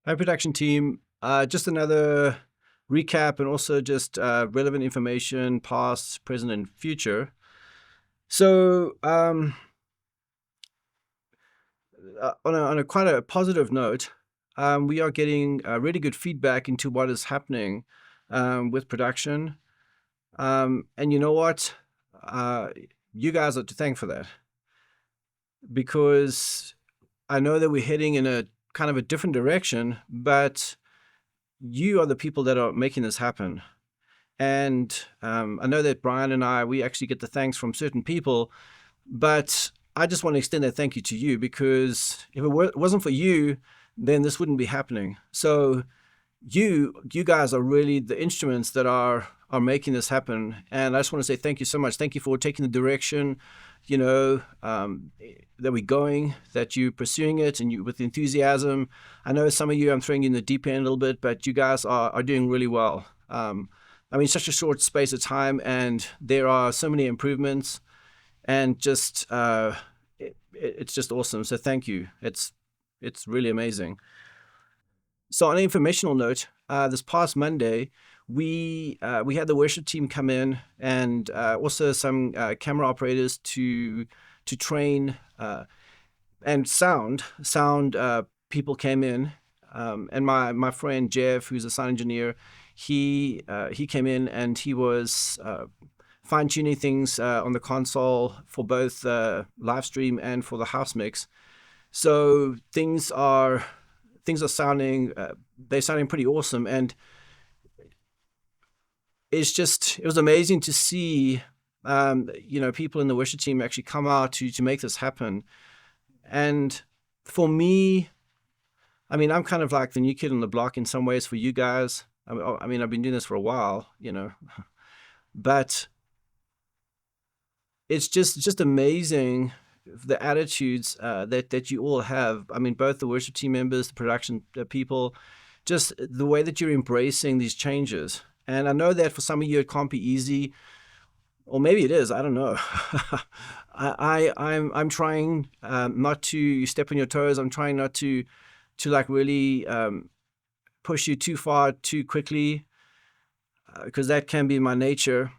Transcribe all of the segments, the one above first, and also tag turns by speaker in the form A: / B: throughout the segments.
A: Hi, production team. Just another recap and also just relevant information, past, present, and future. So, on a quite a positive note, we are getting really good feedback into what is happening with production. And you know what? Uh, you guys are to thank for that because I know that we're heading in a kind of a different direction, but you are the people that are making this happen. And I know that Brian and we actually get the thanks from certain people, but I just want to extend that thank you to you because if it wasn't for you, then this wouldn't be happening. So you guys are really the instruments that are making this happen. And I just want to say thank you so much. Thank you for taking the direction, that we're going, that you're pursuing it and you with enthusiasm. I know some of you I'm throwing you in the deep end a little bit, but you guys are doing really well. Such a short space of time, and there are so many improvements, and just it's just awesome. So thank you. It's really amazing. So on an informational note, this past Monday, we had the worship team come in and also some camera operators to train and sound people came in, and my friend Jeff, who's a sound engineer, he came in and he was fine tuning things on the console for both live stream and for the house mix. So things are sounding they're sounding pretty awesome, and it was amazing to see people in the worship team actually come out to make this happen. And for me, I'm kind of like the new kid on the block in some ways for you guys. I've been doing this for a while, but it's just amazing the attitudes that you all have. Both the worship team members, the production people, just the way that you're embracing these changes. And I know that for some of you it can't be easy, or maybe it is. I don't know. I'm trying not to step on your toes. I'm trying not to like really push you too far too quickly, because that can be my nature.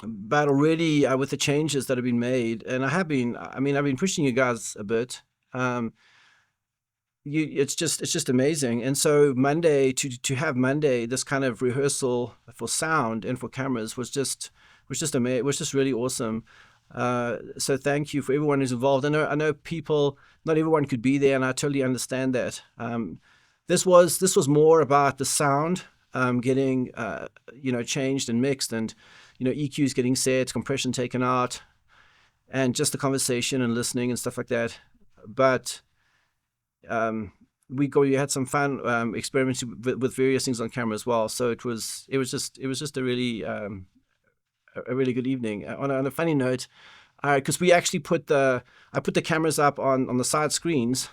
A: But already with the changes that have been made, and I've been pushing you guys a bit. It's just amazing. And so Monday, to have Monday, this kind of rehearsal for sound and for cameras was just amazing. It was just really awesome. So thank you for everyone who's involved. I know people, not everyone could be there, and I totally understand that. This was more about the sound getting changed and mixed, and EQs getting set, compression taken out, and just the conversation and listening and stuff like that. But we had some fun experiments with various things on camera as well. So it was just a really good evening. On a funny note, because we actually I put the cameras up on the side screens.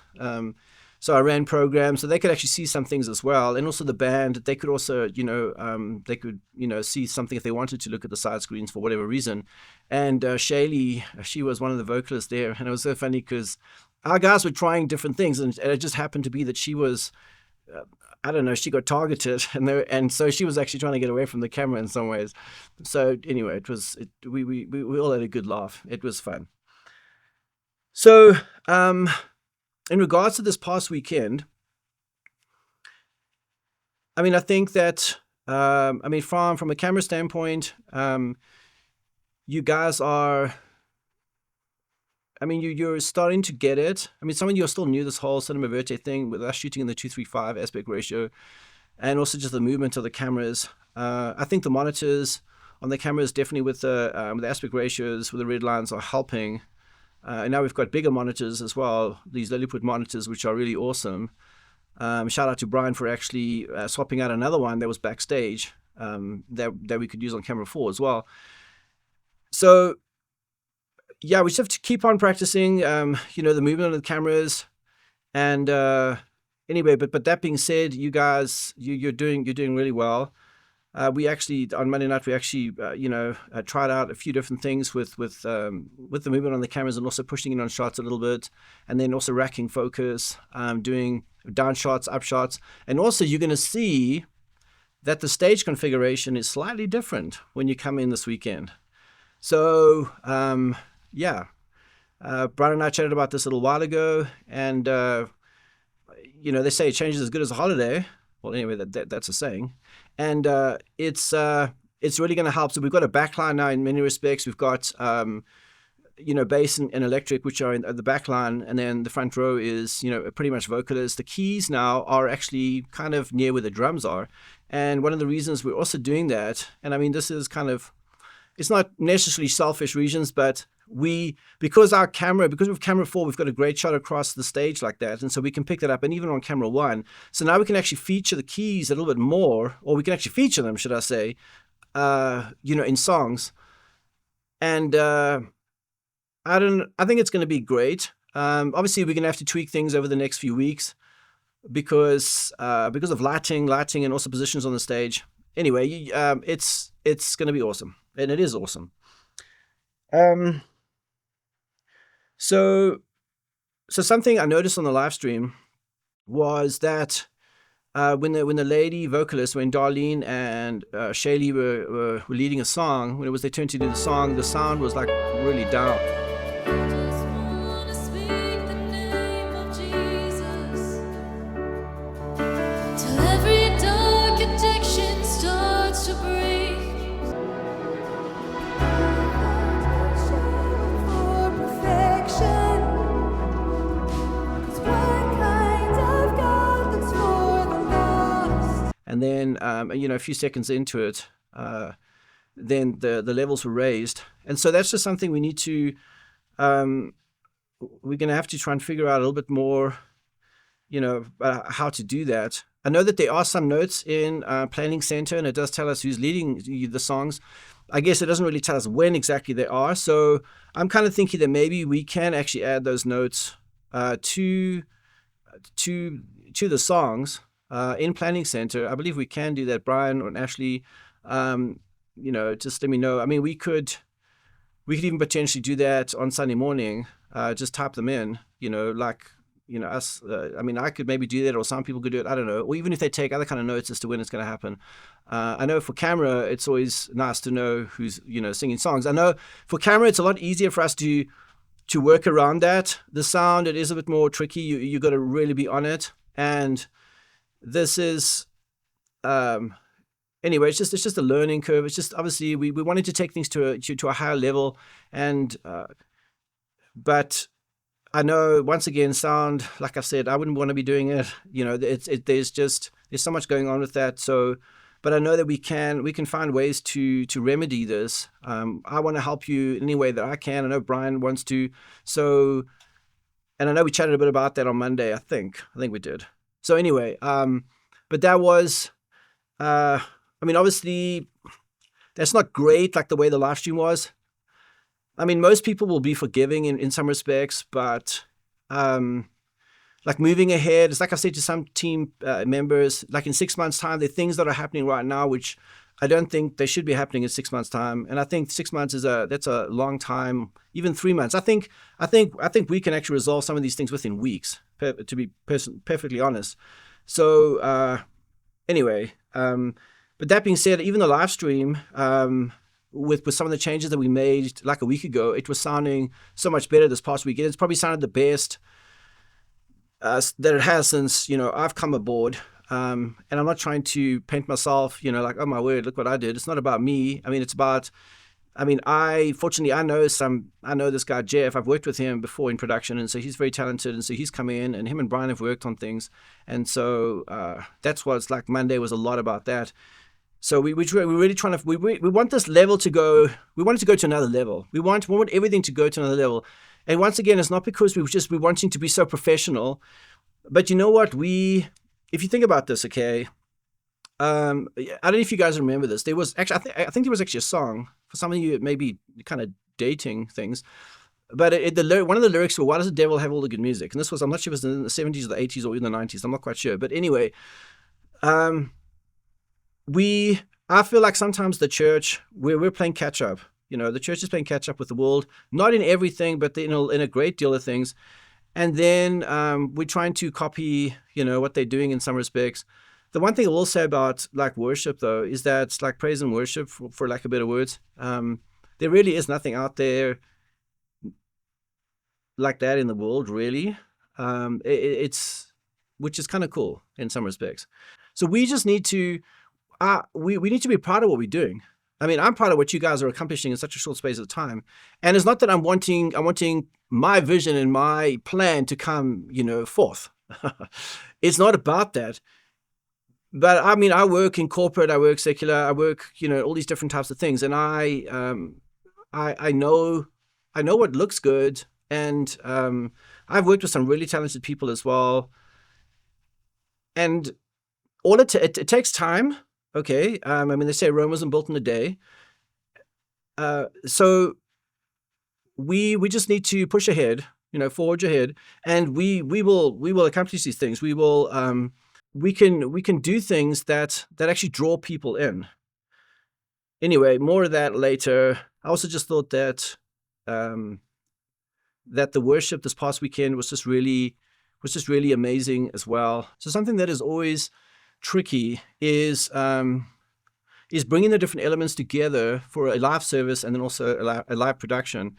A: So I ran programs so they could actually see some things as well, and also the band, they could also see something if they wanted to look at the side screens for whatever reason. And Shaylee, she was one of the vocalists there, and it was so funny because our guys were trying different things, and it just happened to be that she was, I don't know, she got targeted, and so she was actually trying to get away from the camera in some ways. So anyway, we all had a good laugh. It was fun. So in regards to this past weekend, I think that from a camera standpoint, you guys are. You're starting to get it. Some of you are still new to this whole cinema verte thing with us shooting in the 2:3:5 aspect ratio, and also just the movement of the cameras. I think the monitors on the cameras, definitely with the aspect ratios, with the red lines, are helping. And now we've got bigger monitors as well, these Lilliput monitors, which are really awesome. Shout out to Brian for actually swapping out another one that was backstage that we could use on camera 4 as well. So yeah, we just have to keep on practicing, the movement of the cameras. And anyway, but that being said, you guys, you're doing really well. We actually on Monday night tried out a few different things with the movement on the cameras, and also pushing in on shots a little bit, and then also racking focus, doing down shots, up shots. And also you're going to see that the stage configuration is slightly different when you come in this weekend. So, yeah, Brian and I chatted about this a little while ago, and, they say change is as good as a holiday. Well, anyway, that's a saying. And it's really going to help. So we've got a backline now in many respects. We've got, bass and electric, which are in the back line, and then the front row is, pretty much vocalist. The keys now are actually kind of near where the drums are. And one of the reasons we're also doing that, and I mean, this is kind of, it's not necessarily selfish reasons, but because we have camera 4, we've got a great shot across the stage like that. And so we can pick that up, and even on camera 1. So now we can actually feature the keys a little bit more, or we can actually feature them, should I say, in songs. And, I think it's going to be great. Obviously, we're going to have to tweak things over the next few weeks because of lighting, and also positions on the stage. Anyway, it's going to be awesome, and it is awesome. So something I noticed on the live stream was that when the lady vocalist, when Darlene and Shaylee were leading a song, when it was their turn to do the song, the sound was like really down. And then, a few seconds into it, then the levels were raised. And so that's just something we need to, we're going to have to try and figure out a little bit more, how to do that. I know that there are some notes in Planning Center, and it does tell us who's leading the songs. I guess it doesn't really tell us when exactly they are. So I'm kind of thinking that maybe we can actually add those notes to the songs. In Planning Center. I believe we can do that. Brian or Ashley, just let me know. I mean, we could even potentially do that on Sunday morning. Just type them in, us. I could maybe do that, or some people could do it. I don't know. Or even if they take other kind of notes as to when it's going to happen. I know for camera, it's always nice to know who's, singing songs. I know for camera, it's a lot easier for us to work around that. The sound, it is a bit more tricky. You got to really be on it. And this is, anyway, it's just a learning curve. It's just, obviously, we wanted to take things to a higher level. And, but I know, once again, sound, like I said, I wouldn't want to be doing it. There's so much going on with that. So, but I know that we can find ways to remedy this. I want to help you in any way that I can. I know Brian wants to. So, and I know we chatted a bit about that on Monday. I think we did. So anyway, but that was, obviously, that's not great like the way the live stream was. I mean, most people will be forgiving in some respects, but like moving ahead, it's like I said to some team members, like in 6 months' time, there are things that are happening right now which I don't think they should be happening in 6 months' time. And I think 6 months that's a long time, even 3 months. I think we can actually resolve some of these things within weeks, to be perfectly honest. So anyway, but that being said, even the live stream, with some of the changes that we made like a week ago, it was sounding so much better this past weekend. It's probably sounded the best that it has since I've come aboard. And I'm not trying to paint myself, like, oh my word, look what I did. It's not about me. I mean, it's about, I know this guy, Jeff. I've worked with him before in production, and so he's very talented. And so he's come in, and him and Brian have worked on things. And so that's what it's like. Monday was a lot about that. So we're really trying to, we want this level to go, we want it to go to another level. We want everything to go to another level. And once again, it's not because we're wanting to be so professional, but you know what? If you think about this, okay, I don't know if you guys remember this. There was actually, I think there was actually a song for some of you, maybe kind of dating things, but one of the lyrics were, "Why does the devil have all the good music?" And this was, I'm not sure if it was in the 70s or the 80s or in the 90s. I'm not quite sure. But anyway, I feel like sometimes the church, we're playing catch up. The church is playing catch up with the world, not in everything, but in a great deal of things. And then we're trying to copy, what they're doing in some respects. The one thing I will say about like worship, though, is that like praise and worship, for lack of better words, there really is nothing out there like that in the world, really. It's which is kind of cool in some respects. So we just need to we need to be proud of what we're doing. I mean, I'm proud of what you guys are accomplishing in such a short space of time. And it's not that I'm wanting my vision and my plan to come, forth. It's not about that. But I mean, I work in corporate, I work secular, I work, all these different types of things. And I know what looks good. And I've worked with some really talented people as well. And all it takes time. Okay. I mean, they say Rome wasn't built in a day. So we just need to push ahead, forge ahead, and we will accomplish these things. We will, we can do things that actually draw people in. Anyway, more of that later. I also just thought that, that the worship this past weekend was just really amazing as well. So something that is always tricky is bringing the different elements together for a live service and then also a live production.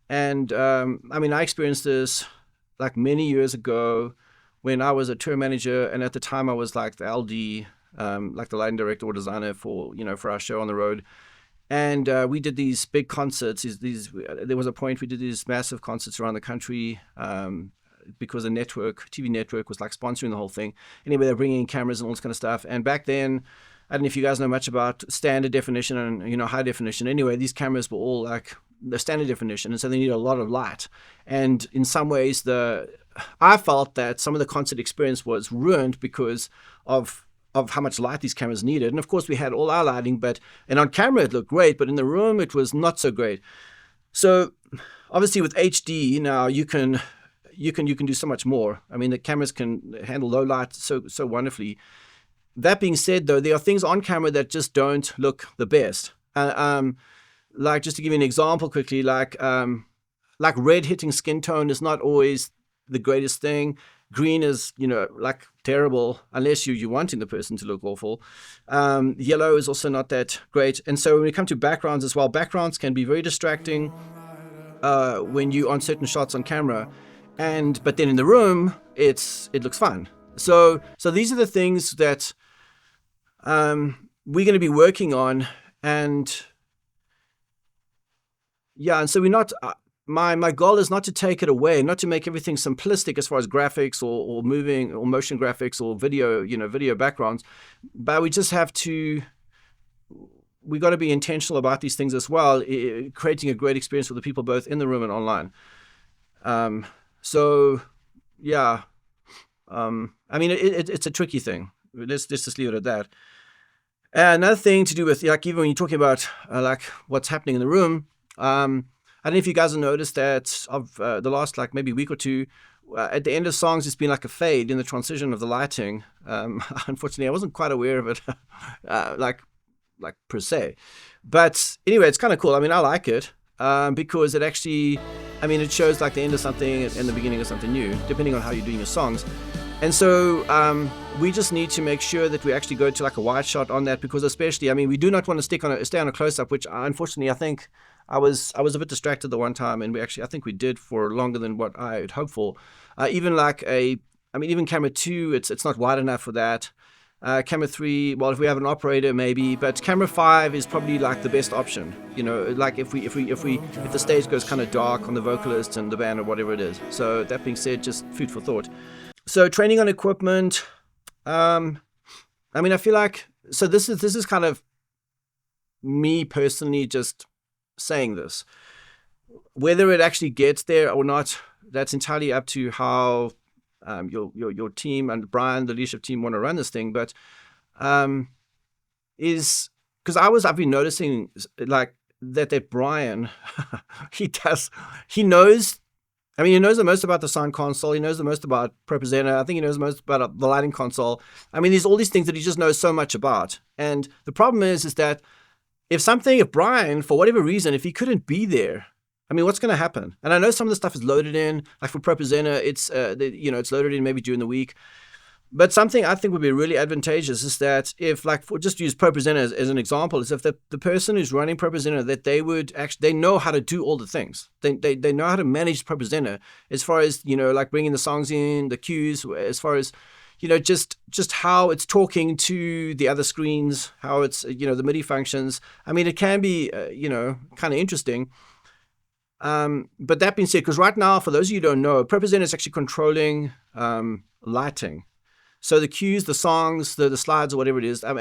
A: And I mean, I experienced this like many years ago when I was a tour manager, and at the time I was like the LD, like the lighting director or designer for our show on the road. And we did these big concerts. There was a point we did these massive concerts around the country. Because the TV network was like sponsoring the whole thing. Anyway, they're bringing in cameras and all this kind of stuff. And back then, I don't know if you guys know much about standard definition and high definition. Anyway, these cameras were all like the standard definition, and so they need a lot of light. And in some ways, I felt that some of the concert experience was ruined because of how much light these cameras needed. And of course, we had all our lighting, and on camera it looked great, but in the room it was not so great. So obviously with HD now you can do so much more. I mean, the cameras can handle low light so wonderfully. That being said, though, there are things on camera that just don't look the best. Like, just to give you an example quickly, like red hitting skin tone is not always the greatest thing. Green is, like terrible unless you're wanting the person to look awful. Yellow is also not that great. And so when we come to backgrounds as well, backgrounds can be very distracting when you're on certain shots on camera. But then in the room, it looks fun. So these are the things that we're going to be working on, and so we're not. My goal is not to take it away, not to make everything simplistic as far as graphics or moving or motion graphics or video backgrounds, but we just have to. We got to be intentional about these things as well, creating a great experience for the people both in the room and online. So, yeah, I mean, it's a tricky thing. Let's just leave it at that. Another thing to do with, like, even when you're talking about, like, what's happening in the room, I don't know if you guys have noticed that of the last, like, maybe week or two, at the end of songs, it's been like a fade in the transition of the lighting. Unfortunately, I wasn't quite aware of it, like per se. But anyway, it's kind of cool. I mean, I like it because it actually... I mean, it shows like the end of something and the beginning of something new, depending on how you're doing your songs. And so we just need to make sure that we actually go to like a wide shot on that, because especially, I mean, we do not want to stay on a close-up, which unfortunately I think I was a bit distracted the one time, and I think we did for longer than what I had hoped for. Even camera 2, it's not wide enough for that. Camera 3, well, if we have an operator, maybe, but camera 5 is probably like the best option. Like if the stage goes kind of dark on the vocalist and the band or whatever it is. So that being said, just food for thought. So training on equipment. I mean, I feel like, so this is kind of me personally just saying this. Whether it actually gets there or not, that's entirely up to how your team and Brian, the leadership team, want to run this thing. But is because I've been noticing like that Brian he knows. I mean, he knows the most about the sound console. He knows the most about ProPresenter. I think he knows the most about the lighting console. I mean, there's all these things that he just knows so much about. And the problem is that if Brian, for whatever reason, if he couldn't be there, I mean, what's going to happen? And I know some of the stuff is loaded in, like for ProPresenter, it's it's loaded in maybe during the week. But something I think would be really advantageous is that if, like, for just use ProPresenter as an example, is if the person who's running ProPresenter, that they would actually, they know how to do all the things. They know how to manage ProPresenter as far as, like bringing the songs in, the cues, as far as, just how it's talking to the other screens, how it's, the MIDI functions. I mean, it can be, kind of interesting. But that being said, because right now, for those of you who don't know, ProPresenter is actually controlling lighting. So the cues, the songs, the slides, or whatever it is, so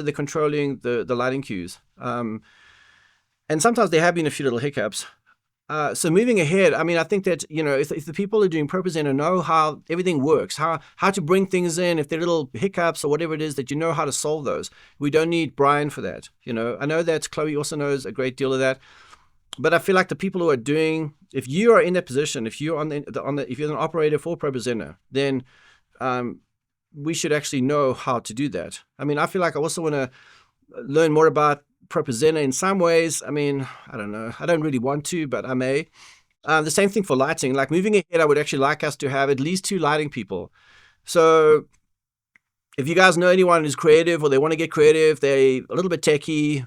A: they're controlling the lighting cues. And sometimes there have been a few little hiccups. So moving ahead, I think that, if the people who are doing ProPresenter know how everything works, how to bring things in, if there are little hiccups or whatever it is, that you know how to solve those. We don't need Brian for that. I know that Chloe also knows a great deal of that. But I feel like the people who are doing, if you are in that position, if you're if you're an operator for ProPresenter, then we should actually know how to do that. I feel like I also want to learn more about ProPresenter in some ways. I don't know. I don't really want to, but I may. The same thing for lighting. Like moving ahead, I would actually like us to have at least 2 lighting people. So if you guys know anyone who's creative or they want to get creative, they're a little bit techie,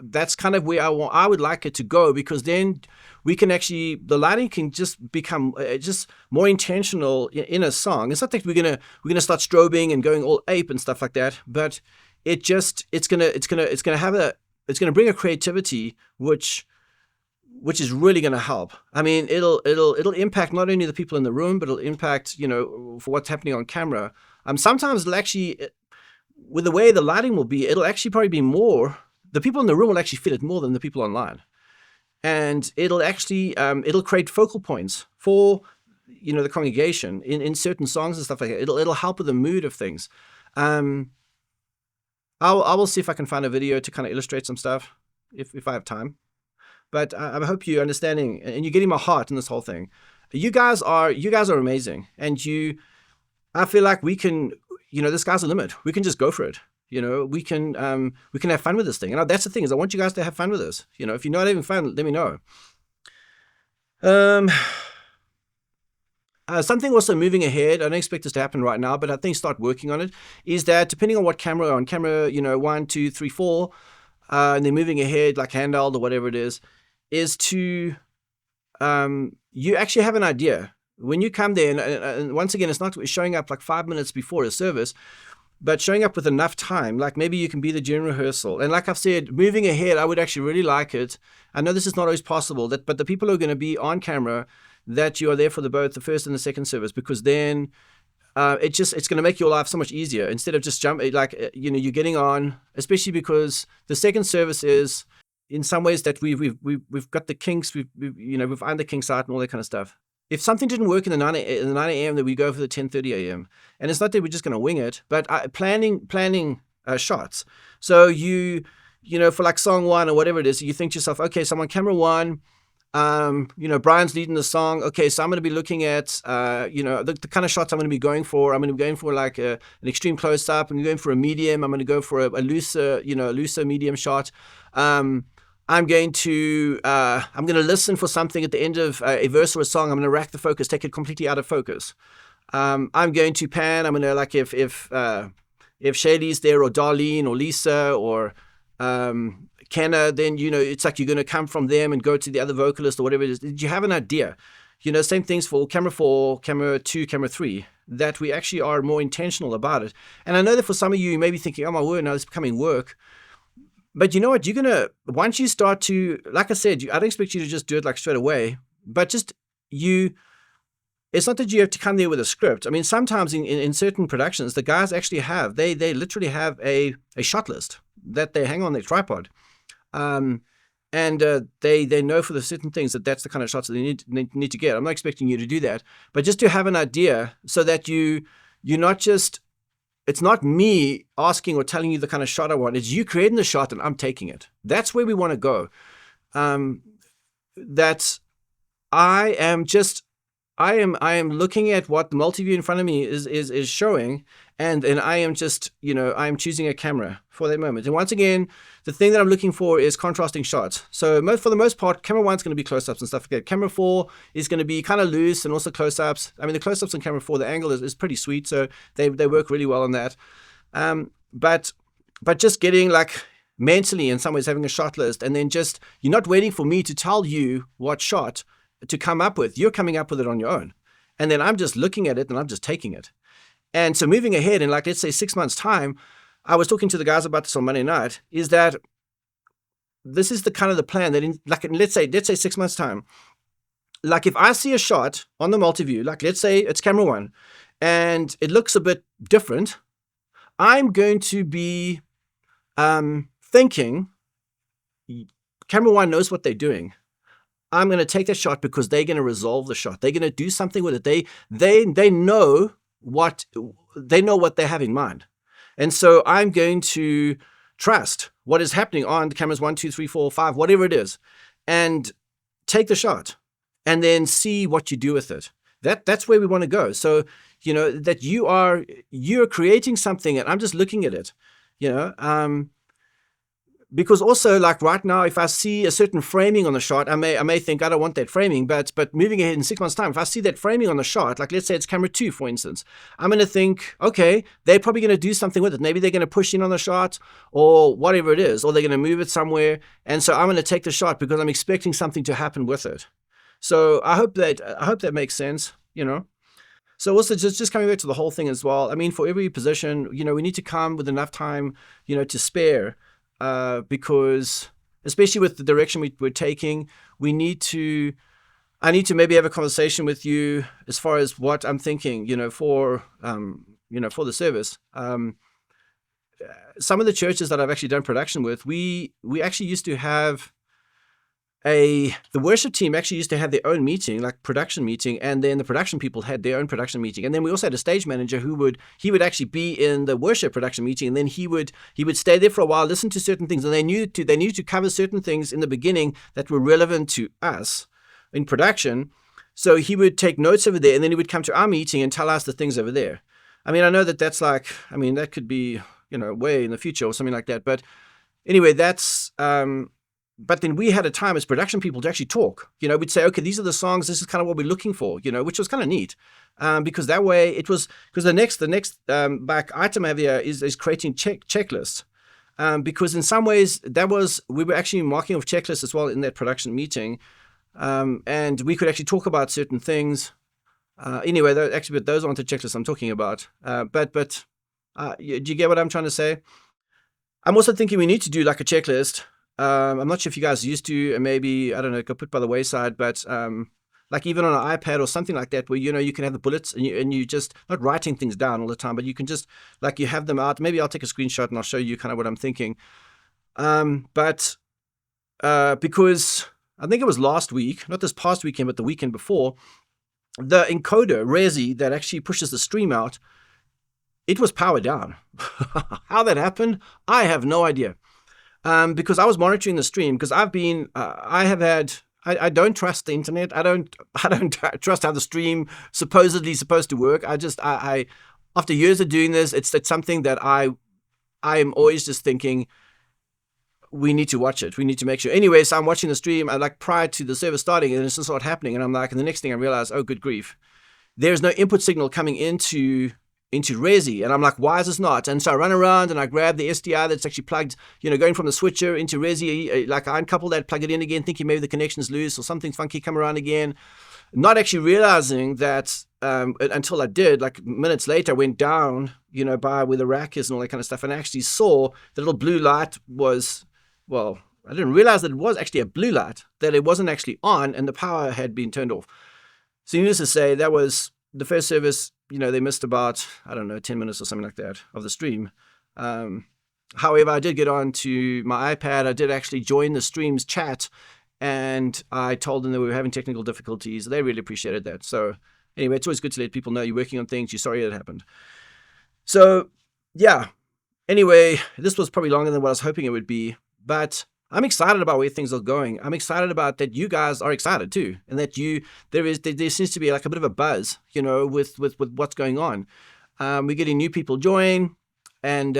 A: that's kind of where I would like it to go, because then we can actually, the lighting can just become just more intentional in a song. It's not that we're gonna start strobing and going all ape and stuff like that, but it's gonna bring a creativity which is really going to help. It'll impact not only the people in the room, but it'll impact, for what's happening on camera. Sometimes it'll actually, with the way the lighting will be, it'll actually probably be more, the people in the room will actually feel it more than the people online. And it'll actually, it'll create focal points for, the congregation in certain songs and stuff like that. It'll help with the mood of things. I will see if I can find a video to kind of illustrate some stuff, if I have time. But I hope you're understanding and you're getting my heart in this whole thing. You guys are amazing. And I feel like we can, the sky's the limit. We can just go for it. We can have fun with this thing. And that's the thing, is I want you guys to have fun with this. If you're not having fun, let me know. Something also moving ahead, I don't expect this to happen right now, but I think start working on it, is that depending on what camera, on camera, 1, 2, 3, 4, and then moving ahead, like handheld or whatever it is to, you actually have an idea. When you come there, and once again, it's not showing up like 5 minutes before a service, but showing up with enough time, like maybe you can be the during rehearsal. And like I've said, moving ahead, I would actually really like it. I know this is not always possible, but the people who are going to be on camera, that you are there for both the first and the second service, because then it's going to make your life so much easier instead of just jumping, you're getting on, especially because the second service is in some ways that we've got the kinks, we've ironed the kinks out and all that kind of stuff. If something didn't work in the 9 a.m., then we go for the 10:30 a.m. And it's not that we're just going to wing it, but planning shots. So for like song 1 or whatever it is, you think to yourself, okay, so I'm on camera 1, Brian's leading the song. Okay, so I'm going to be looking at, the kind of shots I'm going to be going for. I'm going to be going for like an extreme close-up. I'm going for a medium. I'm going to go for a looser medium shot. I'm going to listen for something at the end of a verse or a song. I'm going to rack the focus, take it completely out of focus. I'm going to pan. I'm going to, like, if Shaylee's there, or Darlene, or Lisa, or Kenna, then, it's like you're going to come from them and go to the other vocalist or whatever it is. Did you have an idea? Same things for camera 4, camera 2, camera 3, that we actually are more intentional about it. And I know that for some of you may be thinking, oh my word, now it's becoming work. But you know what? Once you start to, like I said, I don't expect you to just do it like straight away, but just it's not that you have to come there with a script. Sometimes in certain productions, the guys actually they literally have a shot list that they hang on their tripod. And they know for the certain things that's the kind of shots that they need to get. I'm not expecting you to do that, but just to have an idea so that you're not just, it's not me asking or telling you the kind of shot I want. It's you creating the shot and I'm taking it. That's where we want to go. I am looking at what the multi-view in front of me is showing, and I am just, I am choosing a camera for that moment. And once again, the thing that I'm looking for is contrasting shots. So for the most part, camera 1's going to be close-ups and stuff like that. Camera 4 is going to be kind of loose and also close-ups. I mean, the close-ups on camera 4, the angle is pretty sweet, so they work really well on that. But just getting like mentally in some ways having a shot list, and then just, you're not waiting for me to tell you what shot to come up with. You're coming up with it on your own. And then I'm just looking at it and I'm just taking it. And so moving ahead in, like, let's say 6 months time, I was talking to the guys about this on Monday night, is that this is the kind of the plan that let's say 6 months time, like if I see a shot on the multi-view, like let's say it's camera 1 and it looks a bit different, I'm going to be thinking camera 1 knows what they're doing. I'm going to take that shot because they're going to resolve the shot. They're going to do something with it. They know what they have in mind. And so I'm going to trust what is happening on the cameras 1, 2, 3, 4, 5, whatever it is, and take the shot and then see what you do with it. That's where we want to go. So, that you're creating something and I'm just looking at it, because also, like right now, if I see a certain framing on the shot, I may think I don't want that framing, but moving ahead in 6 months' time, if I see that framing on the shot, like let's say it's camera 2, for instance, I'm going to think, okay, they're probably going to do something with it. Maybe they're going to push in on the shot or whatever it is, or they're going to move it somewhere. And so I'm going to take the shot because I'm expecting something to happen with it. So I hope that makes sense, So also just coming back to the whole thing as well. I mean, for every position, we need to come with enough time, to spare. Because especially with the direction we're taking, I need to maybe have a conversation with you as far as what I'm thinking, for the service. Some of the churches that I've actually done production with, we actually used to have the worship team actually used to have their own meeting, like production meeting, and then the production people had their own production meeting. And then we also had a stage manager who would actually be in the worship production meeting, and then he would stay there for a while, listen to certain things, and they knew to cover certain things in the beginning that were relevant to us in production. So he would take notes over there, and then he would come to our meeting and tell us the things over there. I mean, I know that's like, that could be, way in the future or something like that. But anyway, that's but then we had a time as production people to actually talk. We'd say, okay, these are the songs. This is kind of what we're looking for, which was kind of neat. Because that way it was, because the next back item over here is creating checklists. Because in some ways we were actually marking off checklists as well in that production meeting. And we could actually talk about certain things. Anyway, but those aren't the checklists I'm talking about. But do you get what I'm trying to say? I'm also thinking we need to do like a checklist. I'm not sure if you guys used to, and maybe, I don't know, got put by the wayside, but like even on an iPad or something like that, where, you can have the bullets and you just, not writing things down all the time, but you can just, like, you have them out. Maybe I'll take a screenshot and I'll show you kind of what I'm thinking. Because I think it was last week, not this past weekend, but the weekend before, the encoder, Resi, that actually pushes the stream out, it was powered down. How that happened, I have no idea. Because I was monitoring the stream, because I don't trust the internet. I don't trust how the stream supposedly supposed to work. I after years of doing this, it's something that I am always just thinking, we need to watch it. We need to make sure. Anyway, so I'm watching the stream, prior to the service starting, and it's just not happening. And I'm like, and the next thing I realize, oh, good grief, there's no input signal coming into Resi. And I'm like, why is this not? And so I run around and I grab the SDI that's actually plugged, going from the switcher into Resi, like I uncouple that, plug it in again, thinking maybe the connection's loose or something funky come around again. Not actually realizing that until I did, like minutes later, I went down, by where the rack is and all that kind of stuff, and I actually saw the little blue light was, well, I didn't realize that it was actually a blue light, that it wasn't actually on and the power had been turned off. So needless to say, that was the first service. They missed about, 10 minutes or something like that of the stream. However, I did get on to my iPad. I did actually join the stream's chat, and I told them that we were having technical difficulties. They really appreciated that. So anyway, it's always good to let people know you're working on things. You're sorry it happened. So, yeah. Anyway, this was probably longer than what I was hoping it would be. But I'm excited about where things are going. I'm excited about that you guys are excited too, and that there seems to be like a bit of a buzz, with what's going on. We're getting new people join, and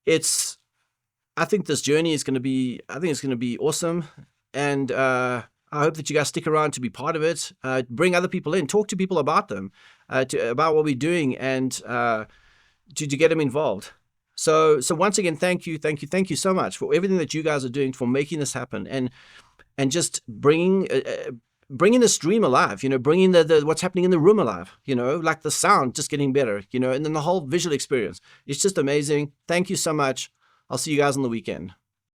A: it's I think this journey is going to be awesome, and I hope that you guys stick around to be part of it. Bring other people in, talk to people about them, about what we're doing, and to get them involved. So once again, thank you so much for everything that you guys are doing, for making this happen, and just bringing the stream alive. Bringing the what's happening in the room alive. Like the sound just getting better. And then the whole visual experience. It's just amazing. Thank you so much. I'll see you guys on the weekend.